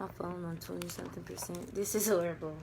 My phone on 20-something%. This is horrible.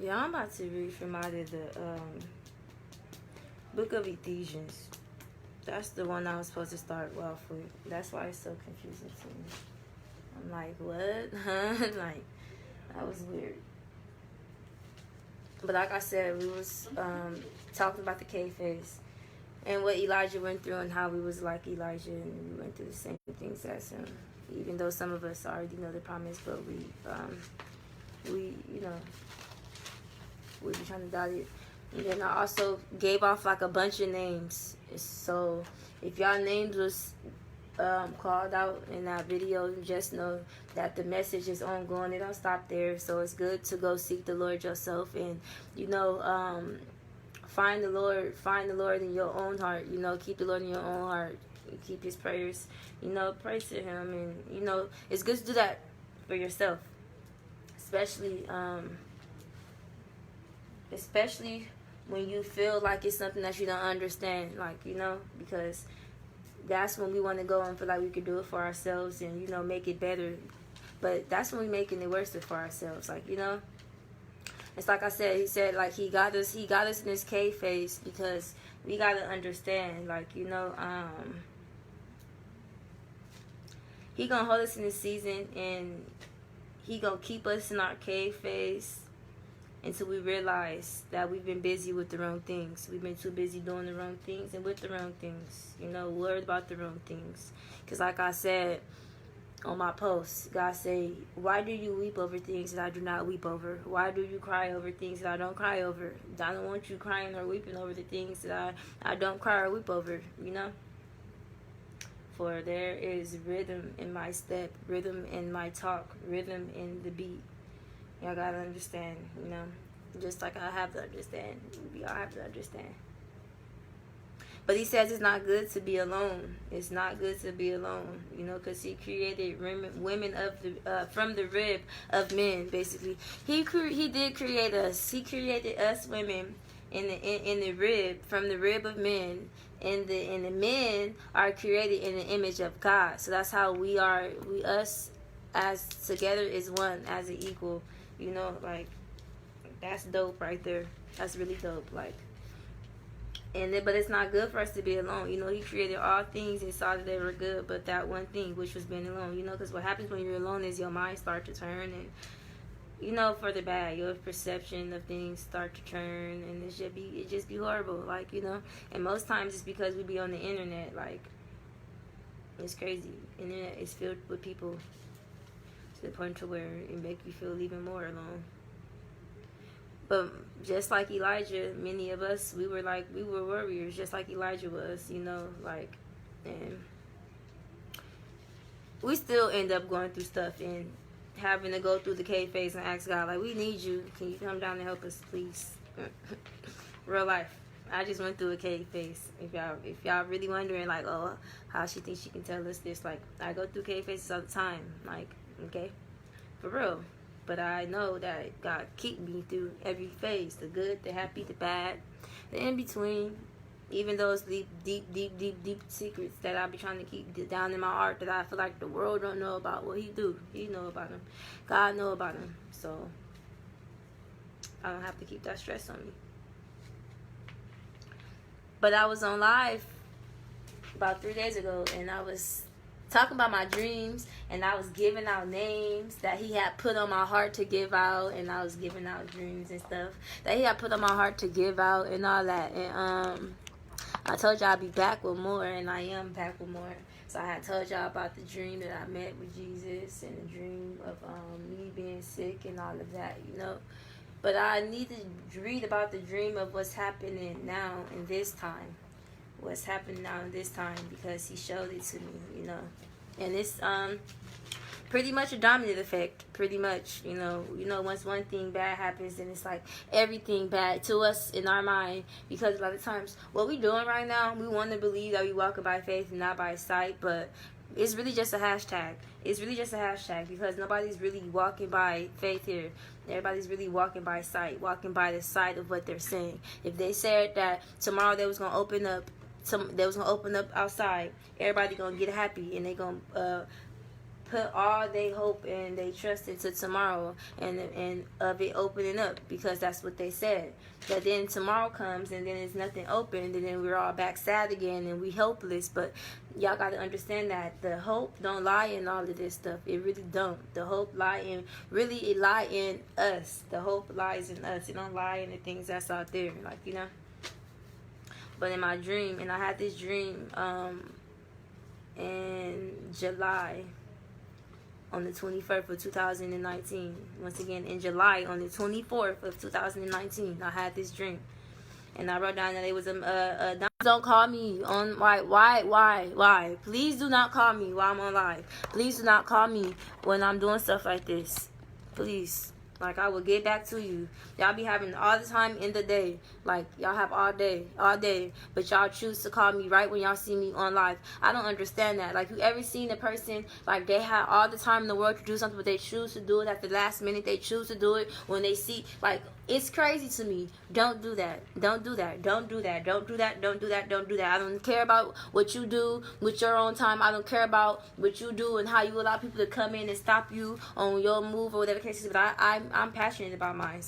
Yeah, I'm about to read from out of the book of Ephesians. That's the one I was supposed to start off with. That's why it's so confusing to me. I'm like, what? Like, that was weird. But like I said, we was talking about the cave phase and what Elijah went through and how we was like Elijah and we went through the same things as him. Even though some of us already know the promise, but we you know, we be trying to doubt it. And then I also gave off like a bunch of names. So if y'all names was called out in that video, just know that the message is ongoing. It don't stop there. So it's good to go seek the Lord yourself and, you know, find the Lord in your own heart. You know, keep the Lord in your own heart. Keep his prayers, you know, pray to him. And, you know, it's good to do that for yourself. Especially when you feel like it's something that you don't understand, like, you know, because that's when we want to go and feel like we could do it for ourselves and, you know, make it better. But that's when we're making it worse for ourselves, like, you know. It's like I said, he said, like, he got us in this cave phase because we got to understand, like, you know, he gonna hold us in this season and he gonna keep us in our cave phase until we realize that we've been busy with the wrong things. We've been too busy doing the wrong things and with the wrong things. You know, worried about the wrong things. Because like I said on my post, God say, why do you weep over things that I do not weep over? Why do you cry over things that I don't cry over? I don't want you crying or weeping over the things that I don't cry or weep over, you know? For there is rhythm in my step, rhythm in my talk, rhythm in the beat. Y'all gotta understand, you know, just like I have to understand. We all have to understand. But he says it's not good to be alone. It's not good to be alone, you know, because he created women of the from the rib of men. Basically, he did create us. He created us women in the rib from the rib of men. And the men are created in the image of God. So that's how we are. Us as together is one, as an equal. You know, like, that's dope right there. That's really dope. Like, but it's not good for us to be alone. You know, he created all things and saw that they were good, but that one thing, which was being alone. You know, because what happens when you're alone is your mind starts to turn, and, you know, for the bad, your perception of things start to turn, and it just be horrible. Like, you know, and most times it's because we be on the internet. Like, it's crazy. Internet is filled with people to the point to where it make you feel even more alone. But just like Elijah, many of us, we were warriors, just like Elijah was, you know, like, and we still end up going through stuff and having to go through the cave phase and ask God, like, we need you. Can you come down and help us, please? Real life. I just went through a cave phase. If y'all really wondering, like, oh, how she thinks she can tell us this, like, I go through cave phases all the time, like, okay, for real. But I know that God keep me through every phase, the good, the happy, the bad, the in between, even those deep secrets that I be trying to keep down in my heart that I feel like the world don't know about. Well, he do. He know about them. God know about them. So I don't have to keep that stress on me. But I was on live about 3 days ago, and I was talking about my dreams, and I was giving out names that he had put on my heart to give out, and I was giving out dreams and stuff that he had put on my heart to give out and all that. And I told y'all I'd be back with more, and I am back with more. So I had told y'all about the dream that I met with Jesus and the dream of me being sick and all of that, you know. But I need to read about the dream of what's happening now in this time. What's happening now in this time, because he showed it to me, you know. And it's pretty much a dominant effect. Pretty much, once one thing bad happens, then it's like everything bad to us in our mind. Because a lot of times, what we doing right now, we want to believe that we walking by faith and not by sight, but it's really just a hashtag. It's really just a hashtag, because nobody's really walking by faith here. Everybody's really walking by sight, walking by the sight of what they're saying. If they said that tomorrow they was gonna open up, outside, everybody gonna get happy, and they gonna put all they hope and they trust into tomorrow and of it opening up, because that's what they said. But then tomorrow comes and then there's nothing open, and then we're all back sad again and we hopeless. But y'all got to understand that the hope don't lie in all of this stuff. It really don't. The hope it lie in us. The hope lies in us. It don't lie in the things that's out there, But in my dream, and I had this dream in July, on the 21st of 2019. Once again, in July, on the 24th of 2019, I had this dream. And I wrote down that it was don't call me on, why? Please do not call me while I'm on live. Please do not call me when I'm doing stuff like this. Please. Like, I will get back to you. Y'all be having all the time in the day. Like, y'all have all day. But y'all choose to call me right when y'all see me on live. I don't understand that. Like, you ever seen a person, like, they have all the time in the world to do something, but they choose to do it at the last minute. They choose to do it when they see, like, it's crazy to me. Don't do that. Don't do that. Don't do that. Don't do that. Don't do that. Don't do that. I don't care about what you do with your own time. I don't care about what you do and how you allow people to come in and stop you on your move or whatever case is. But I'm passionate about mine.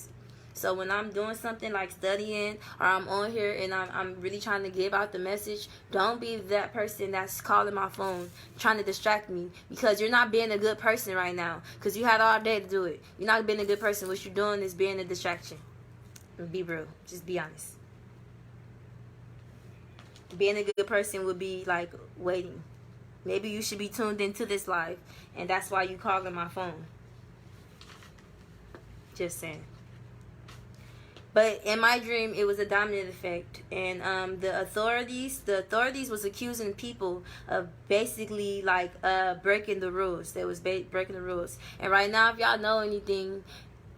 So when I'm doing something like studying, or I'm on here and I'm really trying to give out the message, don't be that person that's calling my phone trying to distract me, because you're not being a good person right now, because you had all day to do it. You're not being a good person. What you're doing is being a distraction. Be real. Just be honest. Being a good person would be like waiting. Maybe you should be tuned into this live, and that's why you calling my phone. Just saying. But in my dream, it was a dominant effect, and the authorities was accusing people of basically like breaking the rules. They was breaking the rules. And right now, if y'all know anything,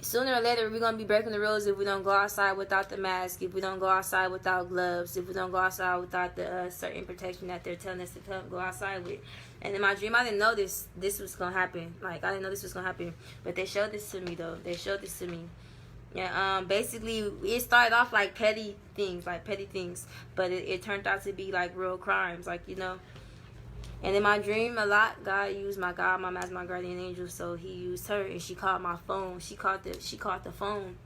sooner or later we're gonna be breaking the rules if we don't go outside without the mask, if we don't go outside without gloves, if we don't go outside without the certain protection that they're telling us to go outside with. And in my dream, I didn't know this was gonna happen. Like, I didn't know this was gonna happen, but they showed this to me though. They showed this to me. Yeah, basically it started off like petty things, but it turned out to be like real crimes, And in my dream, a lot, God used my godmom as my guardian angel, so He used her, and she called my phone. She called the phone,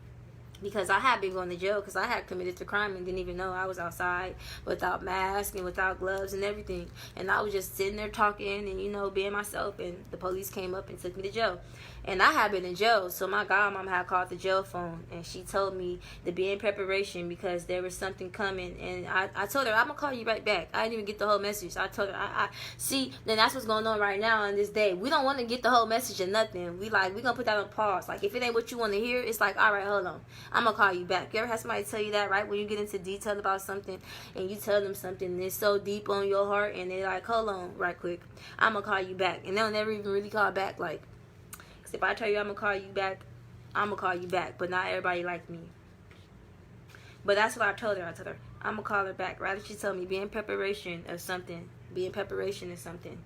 because I had been going to jail because I had committed the crime and didn't even know. I was outside without mask and without gloves and everything, and I was just sitting there talking and being myself, and the police came up and took me to jail. And I had been in jail, so my godmom had called the jail phone, and she told me to be in preparation because there was something coming. And I told her, I'm going to call you right back. I didn't even get the whole message. I told her, see, then that's what's going on right now on this day. We don't want to get the whole message or nothing. We going to put that on pause. Like, if it ain't what you want to hear, it's like, all right, hold on. I'm going to call you back. You ever had somebody tell you that, right? When you get into detail about something and you tell them something and it's so deep on your heart, and they're like, hold on right quick. I'm going to call you back. And they'll never even really call back, like, if I tell you I'm going to call you back, I'm going to call you back. But not everybody like me. But that's what I told her. I'm going to call her back. Rather, she told me, be in preparation of something. Be in preparation of something.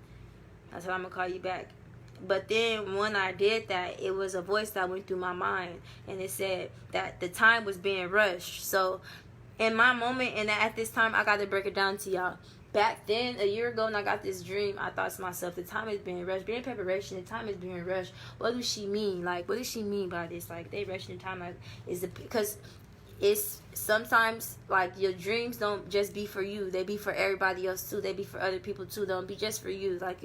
I said, I'm going to call you back. But then when I did that, it was a voice that went through my mind. And it said that the time was being rushed. So in my moment, and at this time, I got to break it down to y'all. Back then, a year ago, when I got this dream, I thought to myself, the time is being rushed. Being in preparation, the time is being rushed. What does she mean? Like, what does she mean by this? Like, they rushing the time. Like, because it's sometimes, like, your dreams don't just be for you. They be for everybody else, too. They be for other people, too. They don't be just for you, like,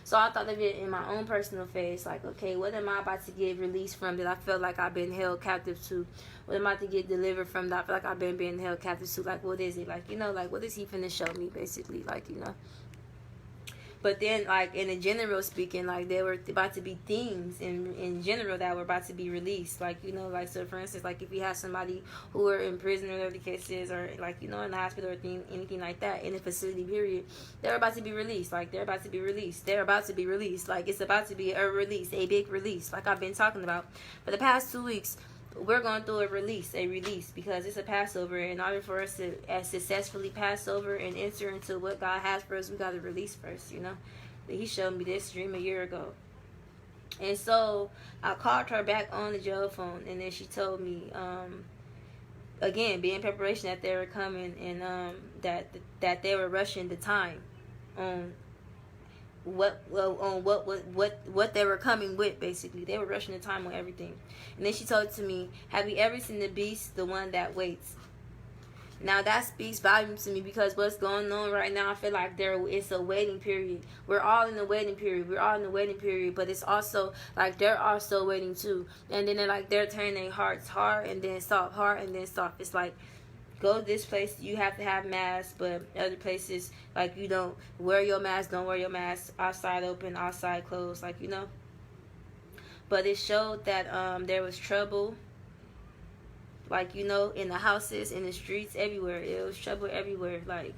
So I thought of it in my own personal phase. Like, okay, what am I about to get released from that I feel like I've been held captive to? What am I to get delivered from that I feel like I've been being held captive to? Like, what is it? Like, like, what is He finna show me, basically? Like, But then, like, in a general speaking, like, there were about to be things in general that were about to be released. Like, you know, like, so for instance, like, if you have somebody who are in prison or whatever the case is, or, like, you know, in the hospital or anything like that, in a facility, period, they're about to be released. Like, they're about to be released. They're about to be released. Like, it's about to be a release, a big release, like I've been talking about. For the past 2 weeks, we're going through a release, because it's a Passover. In order for us to successfully pass over and enter into what God has for us, we got to release first, you know. He showed me this dream a year ago. And so I called her back on the jail phone, and then she told me, again, be in preparation that they were coming, and that they were rushing the time on what they were coming with. Basically, they were rushing the time on everything. And then she told it to me, have you ever seen the beast, the one that waits? Now that speaks volumes to me, because what's going on right now, I feel like it's a waiting period. We're all in the waiting period. But it's also like they're also waiting too. And then they're turning their hearts hard and then soft, hard and then soft. It's like, go this place, you have to have masks, but other places, like, you don't wear your mask, don't wear your mask. Outside open, outside closed, like, you know. But it showed that there was trouble, like, you know, in the houses, in the streets, everywhere. It was trouble everywhere, like.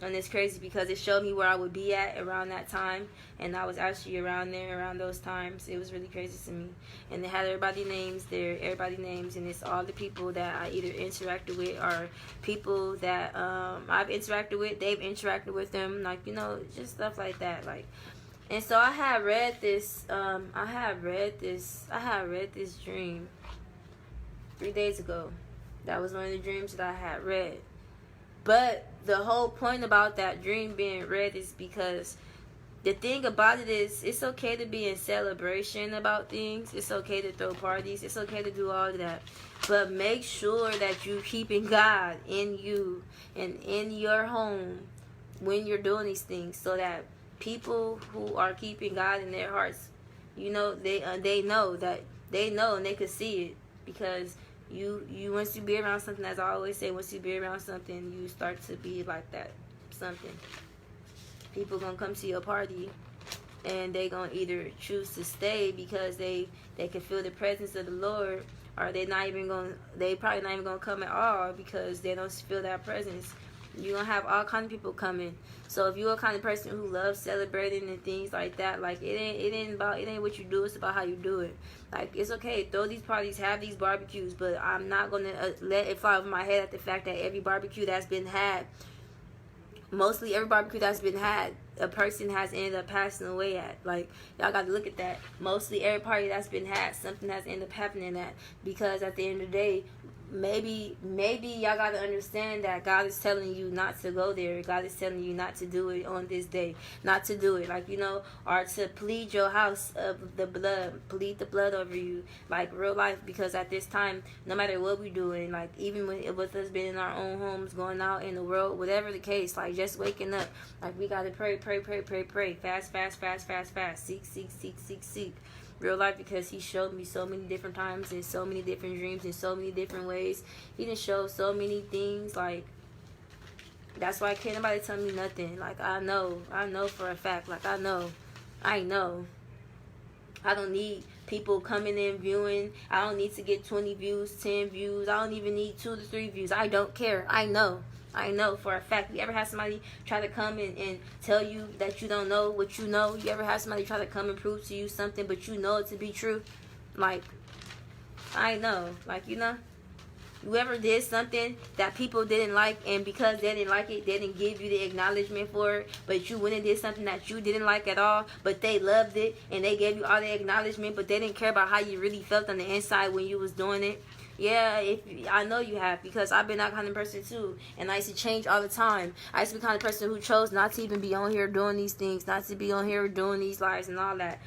And it's crazy because it showed me where I would be at around that time, and I was actually around there around those times. It was really crazy to me. And they had everybody names, and it's all the people that I either interacted with or people that I've interacted with, they've interacted with them, like, you know, just stuff like that, like. And so I had read this dream 3 days ago. That was one of the dreams that I had read. But the whole point about that dream being read is because the thing about it is, it's okay to be in celebration about things. It's okay to throw parties. It's okay to do all of that. But make sure that you're keeping God in you and in your home when you're doing these things, so that people who are keeping God in their hearts, you know, they know that they know and they can see it. Because you once you be around something, as I always say, once you be around something, you start to be like that something. People gonna come to your party, and they gonna either choose to stay because they can feel the presence of the Lord, or they probably not even gonna come at all because they don't feel that presence. You're gonna have all kinds of people coming. So if you're a kind of person who loves celebrating and things like that, like, it ain't what you do, it's about how you do it. Like, it's okay, throw these parties, have these barbecues, but I'm not gonna let it fly over my head at the fact that every barbecue that's been had, mostly every barbecue that's been had, a person has ended up passing away at. Like, y'all got to look at that. Mostly every party that's been had, something has ended up happening at. Because at the end of the day, maybe y'all got to understand that God is telling you not to go there. God is telling you not to do it on this day. Not to do it, like, you know, or to plead your house of the blood. Plead the blood over you, like, real life. Because at this time, no matter what we're doing, like, even with us being in our own homes, going out in the world, whatever the case, like, just waking up, like, we got to pray. Fast. Seek. Real life, because he showed me so many different times and so many different dreams in so many different ways. He done showed so many things. Like, that's why can't nobody tell me nothing. Like, I know for a fact. Like, I know. I don't need people coming in viewing. I don't need to get 20 views, 10 views. I don't even need 2 to 3 views. I don't care. I know for a fact. You ever have somebody try to come and tell you that you don't know what you know? You ever have somebody try to come and prove to you something, but you know it to be true? Like, I know. Like, you know? You ever did something that people didn't like, and because they didn't like it, they didn't give you the acknowledgement for it, but you went and did something that you didn't like at all, but they loved it, and they gave you all the acknowledgement, but they didn't care about how you really felt on the inside when you was doing it? Yeah, I know you have, because I've been that kind of person too, and I used to change all the time. I used to be the kind of person who chose not to even be on here doing these things, not to be on here doing these lives and all that,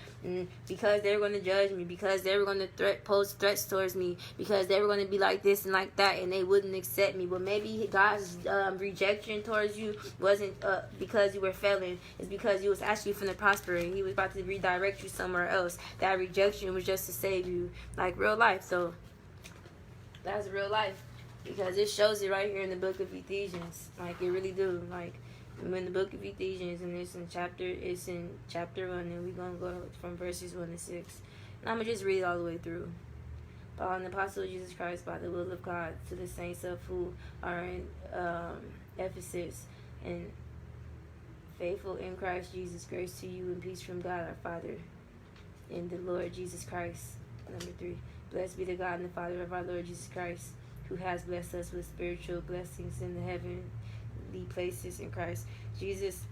because they were going to judge me, because they were going to pose threats towards me, because they were going to be like this and like that, and they wouldn't accept me. But maybe God's rejection towards you wasn't because you were failing. It's because you was actually finna prosper, and he was about to redirect you somewhere else. That rejection was just to save you, like real life. So that's real life, because it shows it right here in the book of Ephesians. Like, it really do. Like, I'm in the book of Ephesians, and it's in chapter 1, and we're going to go from verses 1 to 6. And I'm going to just read it all the way through. Paul, an apostle of Jesus Christ, by the will of God, to the saints of who are in Ephesus, and faithful in Christ Jesus, grace to you and peace from God our Father and the Lord Jesus Christ. Number 3, blessed be the God and the Father of our Lord Jesus Christ, who has blessed us with spiritual blessings in the heavenly places in Christ Jesus.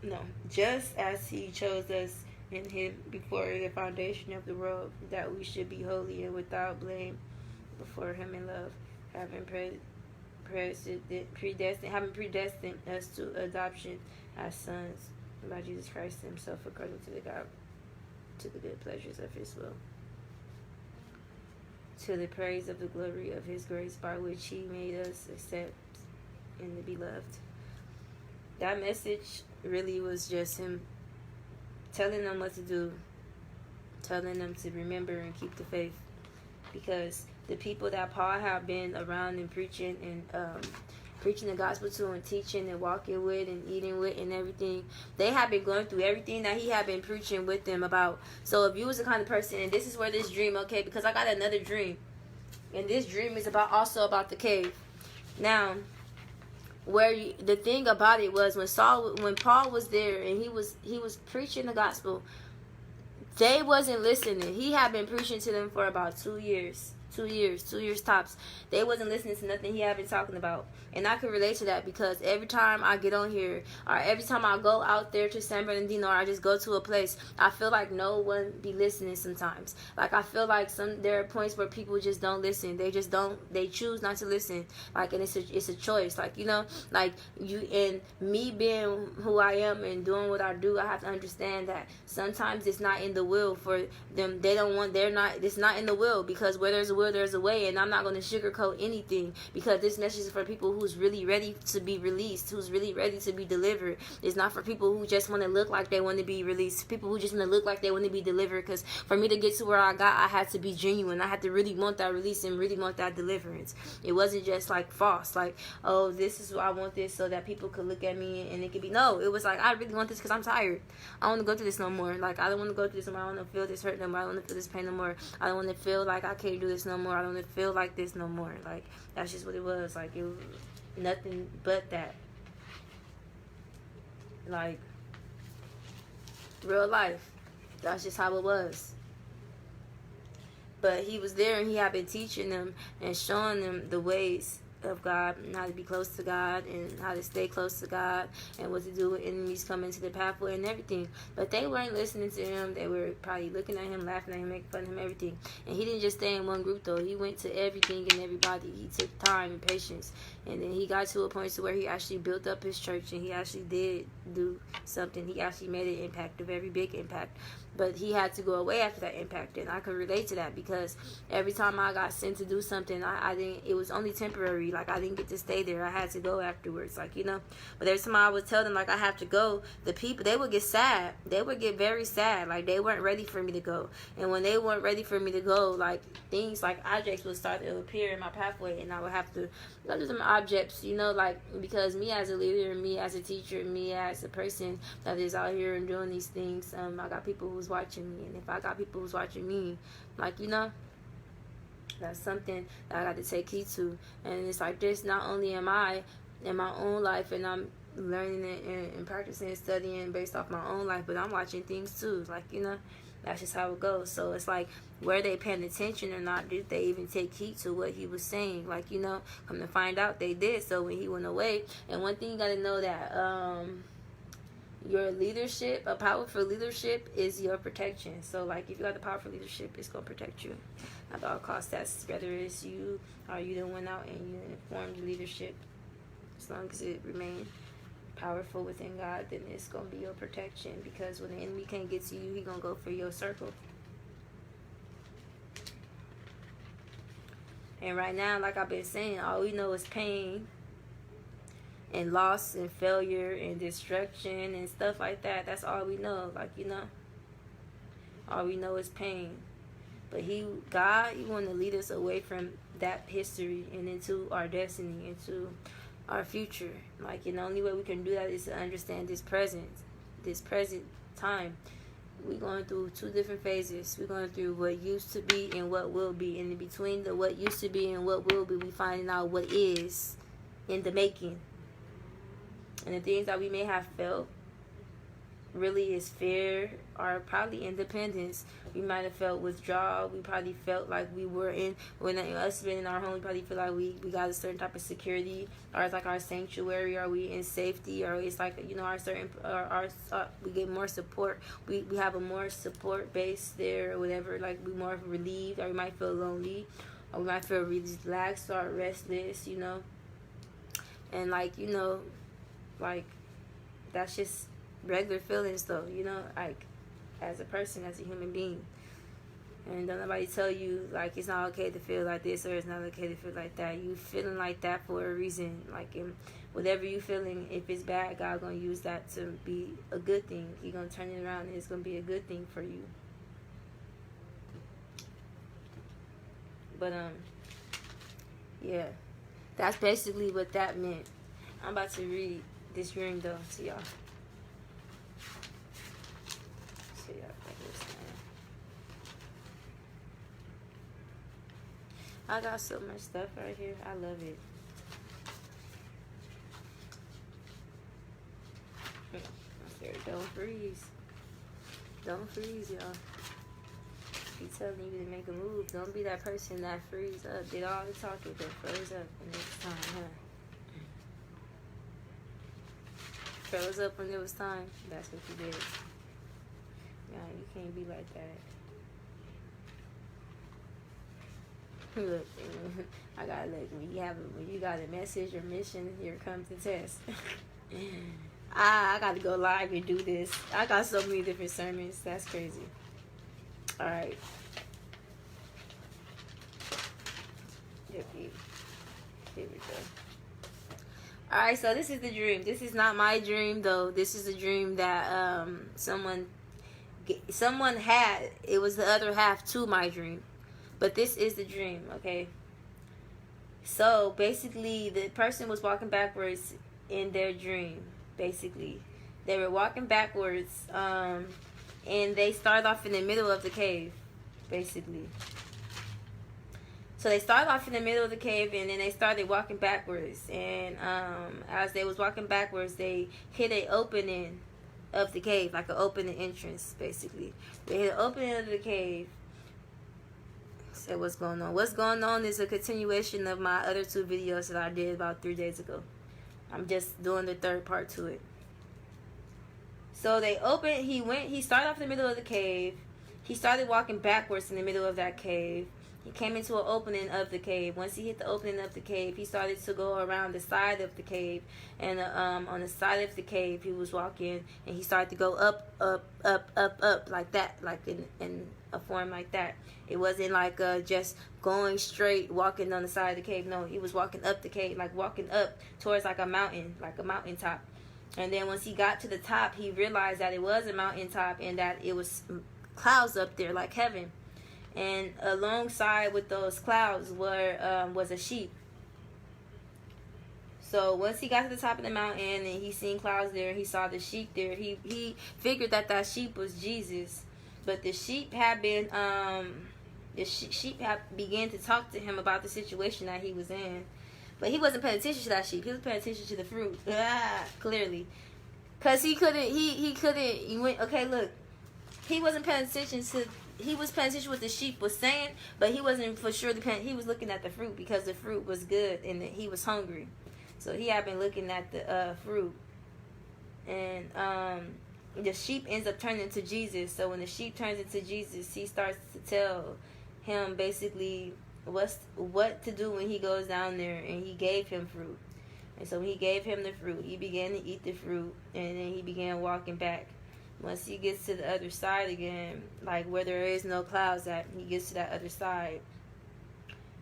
No, just as he chose us in him before the foundation of the world, that we should be holy and without blame before him in love, having predestined us to adoption as sons by Jesus Christ himself, according to the good pleasures of his will, to the praise of the glory of his grace, by which he made us accept in the beloved. That message really was just him telling them what to do, telling them to remember and keep the faith, because the people that Paul had been around and preaching the gospel to and teaching and walking with and eating with and everything, they had been going through everything that he had been preaching with them about. So if you was the kind of person, and this is where this dream, okay, because I got another dream, and this dream is also about the cave. Now, the thing about it was when Paul was there and he was preaching the gospel, they wasn't listening. He had been preaching to them for about 2 years. 2 years tops. They wasn't listening to nothing he had been talking about. And I can relate to that, because every time I get on here, or every time I go out there to San Bernardino, or I just go to a place, I feel like no one be listening sometimes. Like, I feel like there are points where people just don't listen. They choose not to listen. Like, and it's a choice. Like, like you, and me being who I am and doing what I do, I have to understand that sometimes it's not in the will for them. It's not in the will, because where there's a will, there's a way. And I'm not going to sugarcoat anything, because this message is for people who's really ready to be released, who's really ready to be delivered. It's not for people who just want to look like they want to be released, people who just want to look like they want to be delivered. Because for me to get to where I got, I had to be genuine. I had to really want that release and really want that deliverance. It wasn't just like false, like, oh, this is I want this so that people could look at me and it could be. No, it was like, I really want this because I'm tired. I don't want to go through this no more. Like, I don't want to go through this no more. I don't want to feel this hurt no more. I don't want to feel this pain no more. I don't want to feel like I can't do this no more. I don't want to feel like this no more. Like, that's just what it was. Like, it was nothing but that. Like, real life. That's just how it was. But he was there, and he had been teaching them and showing them the ways of God, and how to be close to God, and how to stay close to God, and what to do when enemies come into the pathway and everything. But they weren't listening to him. They were probably looking at him, laughing at him, making fun of him, everything. And he didn't just stay in one group, though. He went to everything and everybody. He took time and patience, and then he got to a point to where he actually built up his church, and he actually did do something. He actually made an impact, a very big impact. But he had to go away after that impact, and I could relate to that, because every time I got sent to do something, I didn't. It was only temporary. Like, I didn't get to stay there. I had to go afterwards. Like, But every time I would tell them, like, I have to go, the people, they would get sad. They would get very sad. Like, they weren't ready for me to go. And when they weren't ready for me to go, like, things like objects would start to appear in my pathway, and I would have to go to some objects, like, because me as a leader, me as a teacher, me as a person that is out here and doing these things, I got people who's watching me. And if I got people who's watching me, like, that's something that I got to take heed to. And it's like this, not only am I in my own life, and I'm learning it and practicing and studying based off my own life, but I'm watching things too. Like, that's just how it goes. So it's like, were they paying attention or not? Did they even take heed to what he was saying? Like, come to find out, they did. So when he went away, and one thing you got to know, that your leadership, a powerful leadership, is your protection. So, like, if you got the powerful leadership, it's going to protect you at all costs. That's whether it's you or you done went out and you informed the leadership. As long as it remains powerful within God, then it's going to be your protection. Because when the enemy can't get to you, he going to go for your circle. And right now, like I've been saying, all we know is pain and loss and failure and destruction and stuff like that. That's all we know. Like, all we know is pain. But God, he wanted to lead us away from that history and into our destiny, into our future. Like, and the only way we can do that is to understand this present time. We're going through two different phases. We're going through what used to be and what will be. And in between the what used to be and what will be, we finding out what is in the making. And the things that we may have felt really is fear or probably independence. We might have felt withdrawal. We probably felt like we were in, when us being in our home, we probably feel like we got a certain type of security, or it's like our sanctuary, or we in safety, or it's like, you know, our certain, we get more support. We have a more support base there, or whatever. Like, we more relieved, or we might feel lonely, or we might feel relaxed or restless, you know. And like, you know, like, that's just regular feelings though, you know, like, as a person, as a human being. And don't nobody tell you like it's not okay to feel like this or it's not okay to feel like that. You feeling like that for a reason. Like, whatever you feeling, if it's bad, God gonna use that to be a good thing. He gonna turn it around and it's gonna be a good thing for you. But yeah, that's basically what that meant. I'm about to read this dream though to y'all. I got so much stuff right here. I love it. I said, don't freeze. Don't freeze, y'all. Be telling you to make a move. Don't be that person that freeze up. Did all the talking, but froze up the next time, huh? Froze up when it was time. That's what you did. Yeah, you can't be like that. Look, I gotta look. When you got a message or mission, here comes the test. I gotta go live and do this. I got so many different sermons. That's crazy. All right. Here we go. All right. So this is the dream. This is not my dream though. This is a dream that someone had. It was the other half to my dream. But this is the dream, okay? So, basically, the person was walking backwards in their dream, basically. They were walking backwards, and they started off in the middle of the cave, basically. So, they started off in the middle of the cave, and then they started walking backwards. And as they was walking backwards, they hit an opening of the cave, like an opening entrance, basically. They hit an opening of the cave. Say what's going on. What's going on is a continuation of my other two videos that I did about 3 days ago. I'm just doing the third part to it. So they opened, he started off in the middle of the cave. He started walking backwards in the middle of that cave. He came into an opening of the cave. Once he hit the opening of the cave, he started to go around the side of the cave. And on the side of the cave, he was walking, and he started to go up, like that, like in a form like that. It wasn't like just going straight, walking on the side of the cave. No, he was walking up the cave, like walking up towards like a mountain, like a mountaintop. And then once he got to the top, he realized that it was a mountaintop and that it was clouds up there like heaven. And alongside with those clouds was a sheep. So once he got to the top of the mountain and he seen clouds there, he saw the sheep there. He figured that sheep was Jesus. But the sheep had been sheep had began to talk to him about the situation that he was in. But he wasn't paying attention to that sheep. He was paying attention to the fruit. Clearly. Because he went, okay, look. He wasn't paying attention to, he was paying attention to what the sheep was saying, but he wasn't for sure, he was looking at the fruit because the fruit was good and he was hungry. So he had been looking at the fruit. And the sheep ends up turning into Jesus. So when the sheep turns into Jesus, he starts to tell him basically what to do when he goes down there, and he gave him fruit. And so when he gave him the fruit, he began to eat the fruit, and then he began walking back. Once he gets to the other side again, like where there is no clouds at, he gets to that other side.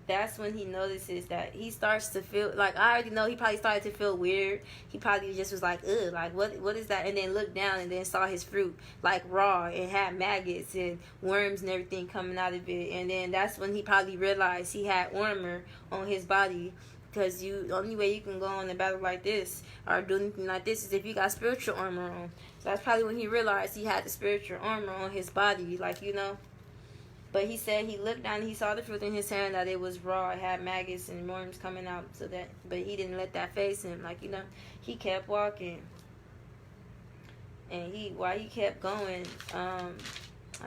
That's when he notices that he starts to feel, like, I already know he probably started to feel weird. He probably just was like, ugh, like, what is that? And then looked down and then saw his fruit, like, raw and had maggots and worms and everything coming out of it. And then that's when he probably realized he had armor on his body Because the only way you can go on a battle like this or do anything like this is if you got spiritual armor on. So that's probably when he realized he had the spiritual armor on his body, like, you know. But he said he looked down and he saw the fruit in his hand, that it was raw, it had maggots and worms coming out. But he didn't let that face him, like, you know. He kept walking. And while he kept going, I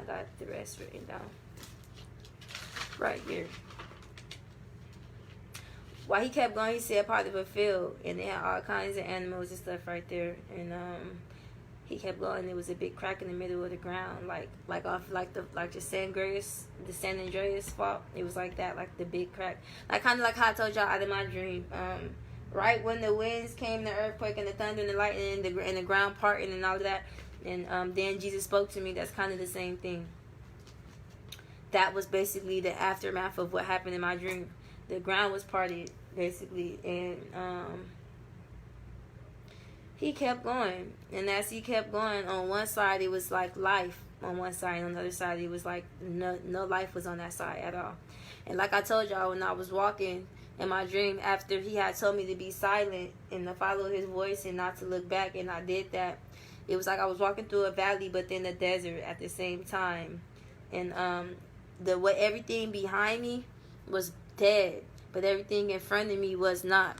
got the rest written down right here. While he kept going, he said part of a field, and they had all kinds of animals and stuff right there. And he kept going. There was a big crack in the middle of the ground, like off the San Andreas fault. It was like that, like the big crack, like kind of like how I told y'all out of my dream. Right when the winds came, the earthquake and the thunder and the lightning and the ground parting and all of that, and then Jesus spoke to me. That's kind of the same thing. That was basically the aftermath of what happened in my dream. The ground was parted, basically, and he kept going. And as he kept going, on one side it was like life on one side, and on the other side it was like no life was on that side at all. And like I told y'all, when I was walking in my dream, after he had told me to be silent and to follow his voice and not to look back, and I did that, it was like I was walking through a valley but then a desert at the same time. And everything behind me was dead, but everything in front of me was not.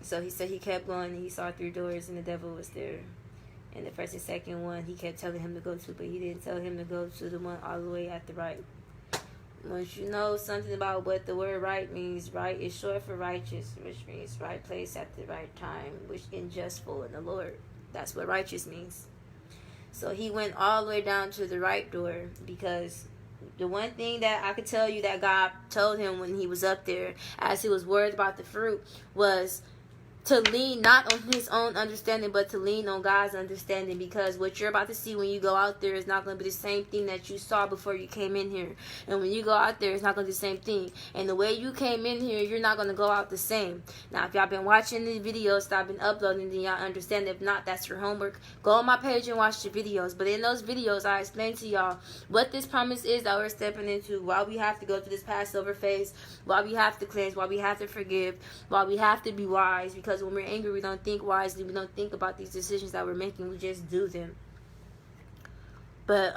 So he said he kept going, and he saw 3 doors, and the devil was there. And the first and second one he kept telling him to go to, but he didn't tell him to go to the one all the way at the right. Once you know something about what the word right means, right is short for righteous, which means right place at the right time, which in justful in the Lord. That's what righteous means. So he went all the way down to the right door, because the one thing that I could tell you that God told him when he was up there, as he was worried about the fruit, was to lean not on his own understanding, but to lean on God's understanding, because what you're about to see when you go out there is not going to be the same thing that you saw before you came in here. And when you go out there, it's not going to be the same thing. And the way you came in here, you're not going to go out the same. Now, if y'all been watching the videos that I've been uploading, then y'all understand. If not, that's your homework. Go on my page and watch the videos. But in those videos, I explain to y'all what this promise is that we're stepping into, why we have to go through this Passover phase, why we have to cleanse, why we have to forgive, why we have to be wise. Because when we're angry, we don't think wisely. We don't think about these decisions that we're making. We just do them. But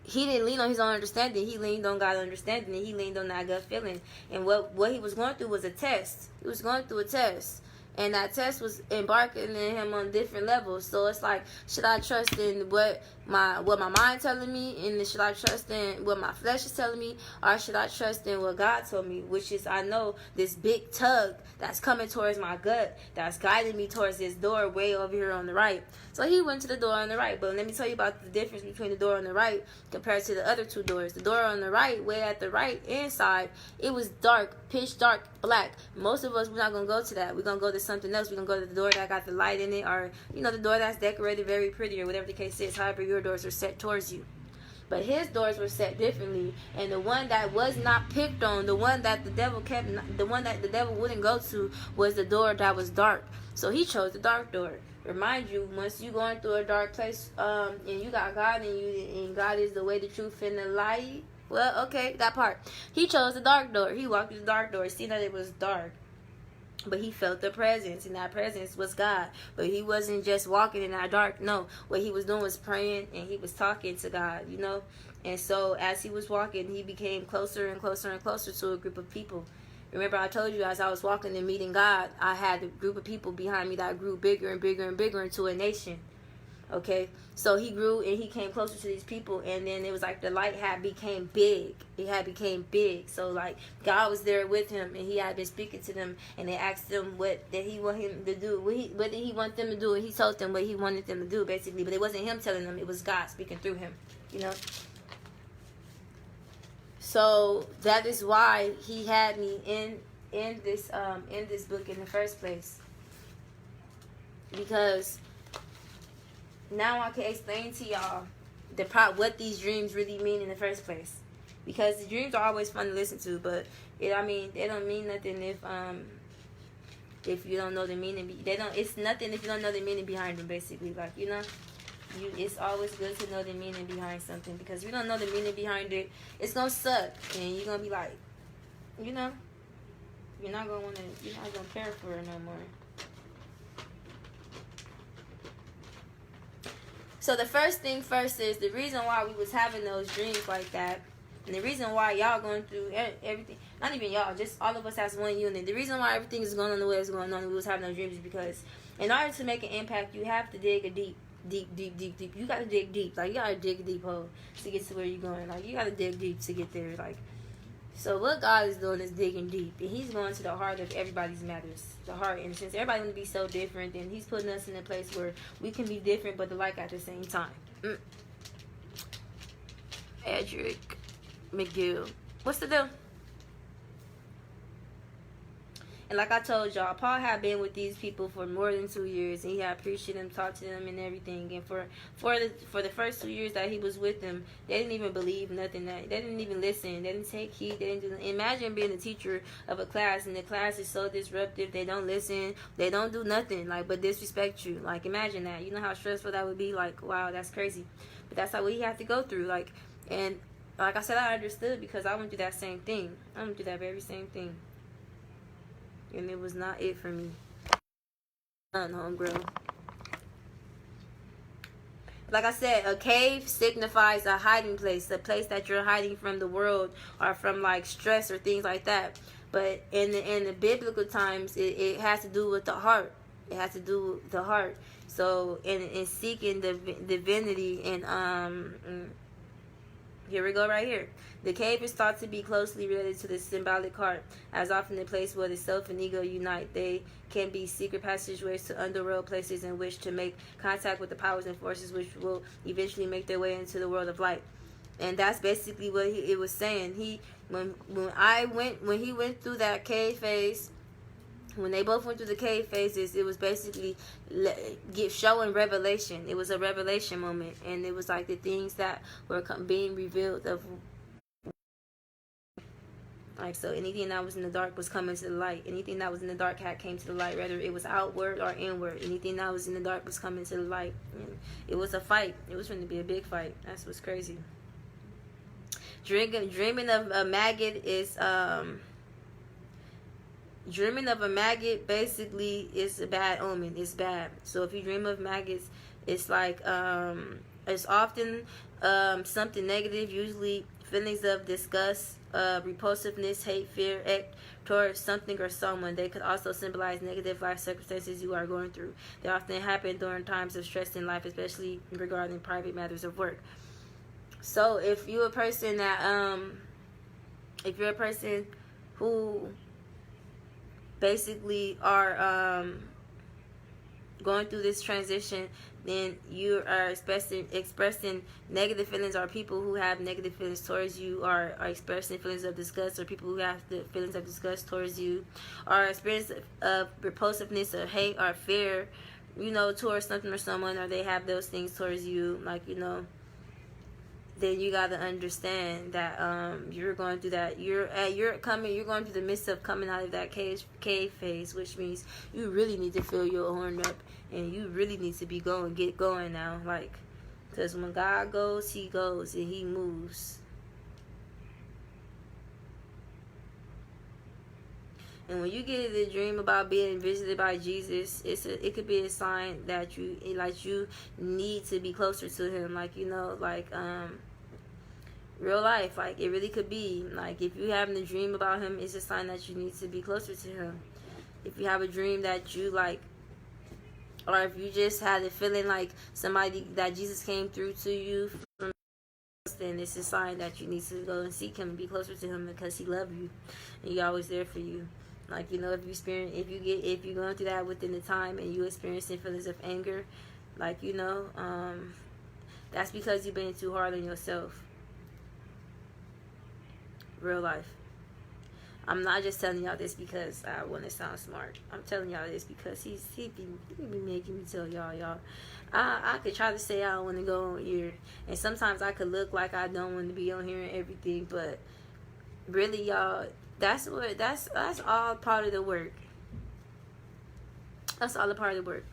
he didn't lean on his own understanding. He leaned on God's understanding, and he leaned on that gut feeling. And what he was going through was a test. He was going through a test. And that test was embarking in him on different levels. So it's like, should I trust in what my mind telling me, and should I trust in what my flesh is telling me, or should I trust in what God told me, which is, I know this big tug that's coming towards my gut, that's guiding me towards this door way over here on the right. So he went to the door on the right. But let me tell you about the difference between the door on the right compared to the other 2 doors. The door on the right, way at the right inside, it was dark, pitch dark, black. Most of us, we're not going to go to that. We're going to go to something else. We're going to go to the door that got the light in it, or, you know, the door that's decorated very pretty, or whatever the case is, however your doors are set towards you. But his doors were set differently, and the one that was not picked on, the one that the devil wouldn't go to, was the door that was dark. So he chose the dark door. Remind you, once you going through a dark place, and you got God in you, and God is the way, the truth, and the light. Well, okay, that part. He chose the dark door. He walked through the dark door, seeing that it was dark. But he felt the presence, and that presence was God. But he wasn't just walking in that dark. No, what he was doing was praying, and he was talking to God, you know. And so as he was walking, he became closer and closer and closer to a group of people. Remember, I told you, as I was walking and meeting God, I had a group of people behind me that grew bigger and bigger and bigger into a nation. Okay, so he grew and he came closer to these people, and then it was like the light had became big. It had became big. So like God was there with him, and he had been speaking to them, and they asked him what did he want him to do, what did he want them to do, and he told them what he wanted them to do, basically. But it wasn't him telling them; it was God speaking through him, you know. So that is why he had me in this book in the first place, because now I can explain to y'all what these dreams really mean in the first place. Because the dreams are always fun to listen to, but they don't mean nothing if you don't know the meaning. It's nothing if you don't know the meaning behind them, basically, like, you know. It's always good to know the meaning behind something, because if you don't know the meaning behind it, it's gonna suck, and you're gonna be like, you know, you're not gonna care for it no more. So the first thing first is the reason why we was having those dreams like that, and the reason why y'all going through everything, not even y'all, just all of us as one unit. The reason why everything is going on the way it's going on, and we was having those dreams, is because in order to make an impact, you have to dig a deep. You gotta dig deep. Like, you gotta dig a deep hole to get to where you're going. Like, you gotta dig deep to get there. Like, so what God is doing is digging deep, and He's going to the heart of everybody's matters, the heart. And since everybody want to be so different, then He's putting us in a place where we can be different but alike at the same time. Edric McGill, what's the deal? And like I told y'all, Paul had been with these people for more than 2 years, and he had preached to them, talked to them, and everything. And for the first 2 years that he was with them, they didn't even believe nothing. They didn't even listen. They didn't take heed. They didn't do. Imagine being a teacher of a class, and the class is so disruptive. They don't listen. They don't do nothing, like, but disrespect you. Like, imagine that. You know how stressful that would be. Like, wow, that's crazy. But that's how we have to go through. Like, and like I said, I understood, because I went through that same thing. I went through that very same thing. And it was not it for me. Homegirl. Like I said, a cave signifies a hiding place, a place that you're hiding from the world or from like stress or things like that. But in the biblical times, it has to do with the heart. It has to do with the heart. So in seeking the divinity, and here we go right here. The cave is thought to be closely related to the symbolic heart, as often the place where the self and ego unite. They can be secret passageways to underworld places in which to make contact with the powers and forces which will eventually make their way into the world of light. And that's basically what it was saying. When he went through that cave phase, when they both went through the cave phases, it was basically showing revelation. It was a revelation moment, and it was like the things that were being revealed of. Like, so anything that was in the dark was coming to the light. Anything that was in the dark came to the light, whether it was outward or inward. Anything that was in the dark was coming to the light. And it was a fight. It was going to be a big fight. That's what's crazy. Dreaming of a maggot is dreaming of a maggot basically is a bad omen. It's bad. So if you dream of maggots, it's like it's often something negative, usually feelings of disgust, repulsiveness, hate, fear, towards something or someone. They could also symbolize negative life circumstances you are going through. They often happen during times of stress in life, especially regarding private matters of work. So if you're a person that who basically are going through this transition, then you are expressing negative feelings, or people who have negative feelings towards you are expressing feelings of disgust, or people who have the feelings of disgust towards you, or experience of repulsiveness or hate or fear, towards something or someone, or they have those things towards you, like, then you got to understand that you're going through that. You're going through the midst of coming out of that cave phase, which means you really need to fill your horn up, and you really need to get going now, like, because when God goes, He goes, and He moves. And when you get the dream about being visited by Jesus, it could be a sign that you need to be closer to Him, real life. Like, it really could be like, if you having a dream about Him, it's a sign that you need to be closer to Him. If you have a dream that you like, or if you just had a feeling like somebody that Jesus came through to you from, then it's a sign that you need to go and seek Him and be closer to Him, because He loves you and He's always there for you. Like, if you're going through that within the time, and you experiencing feelings of anger, like, that's because you've been too hard on yourself. Real life. I'm not just telling y'all this because I want to sound smart. I'm telling y'all this because he be making me tell y'all. I could try to say I don't want to go on here, and sometimes I could look like I don't want to be on here and everything, but really, y'all, that's all part of the work. That's all a part of the work.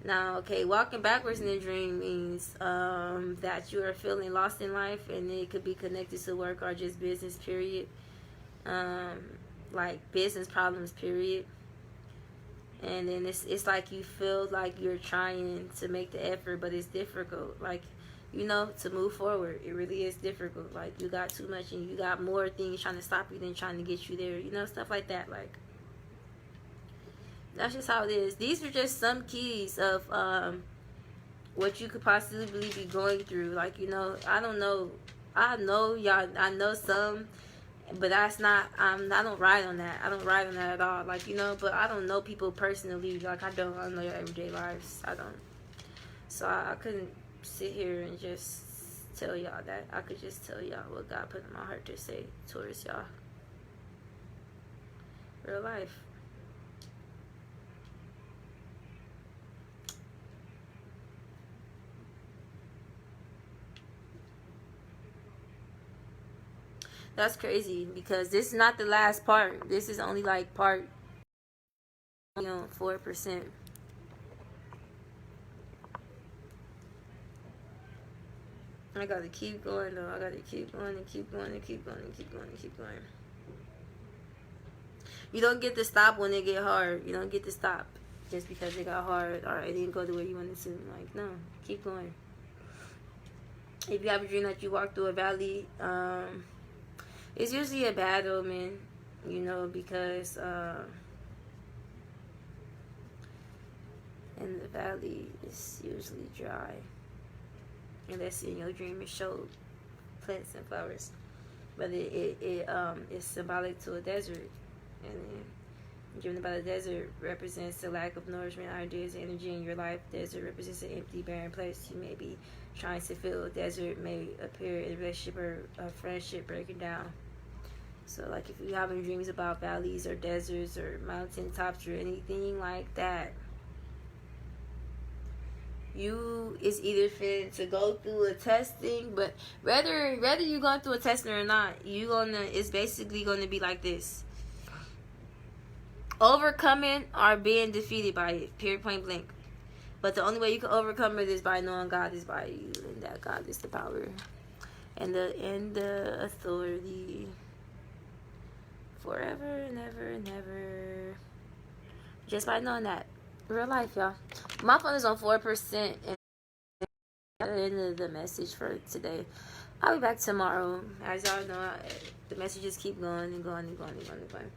Now, okay, walking backwards in a dream means that you are feeling lost in life, and it could be connected to work or just business, period. Like business problems, period. And then it's like you feel like you're trying to make the effort, but it's difficult. Like, you know, to move forward, it really is difficult. Like, you got too much and you got more things trying to stop you than trying to get you there. You know, stuff like that. Like, that's just how it is. These are just some keys of what you could possibly be going through. Like, you know, I don't know. I know y'all. I know some, but that's not. I don't ride on that. I don't ride on that at all. Like, you know, but I don't know people personally. Like, I don't know your everyday lives. I don't. So I couldn't sit here and just tell y'all that. I could just tell y'all what God put in my heart to say towards y'all. Real life. That's crazy because this is not the last part. This is only like part, 4%. I gotta keep going though. I gotta keep going and keep going and keep going and keep going and keep going. You don't get to stop when they get hard. You don't get to stop just because it got hard or it didn't go the way you wanted to. Like, no, keep going. If you have a dream that you walk through a valley, it's usually a bad omen, you know, because in the valley it's usually dry. Unless in your dream it showed plants and flowers. But it's symbolic to a desert. And then dreaming about a desert represents the lack of nourishment, ideas, energy in your life. Desert represents an empty, barren place you may be trying to fill. Desert may appear in a relationship or a friendship breaking down. So, like, if you're having dreams about valleys or deserts or mountain tops or anything like that, it's either fit to go through a testing, but whether you're going through a testing or not, it's basically gonna be like this: overcoming or being defeated by it, period, point blank. But the only way you can overcome it is by knowing God is by you, and that God is the power and the authority forever and ever and ever. Just by knowing that. Real life, y'all. My phone is on 4%, and that's the end of the message for today. I'll be back tomorrow. As y'all know, the messages keep going and going and going and going and going.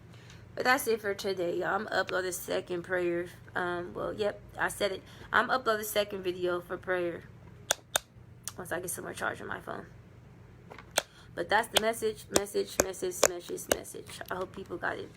But that's it for today, y'all. I'm gonna upload a second prayer. Well, yep, I said it. I'm gonna upload a second video for prayer once I get some more charge on my phone. But that's the message. I hope people got it.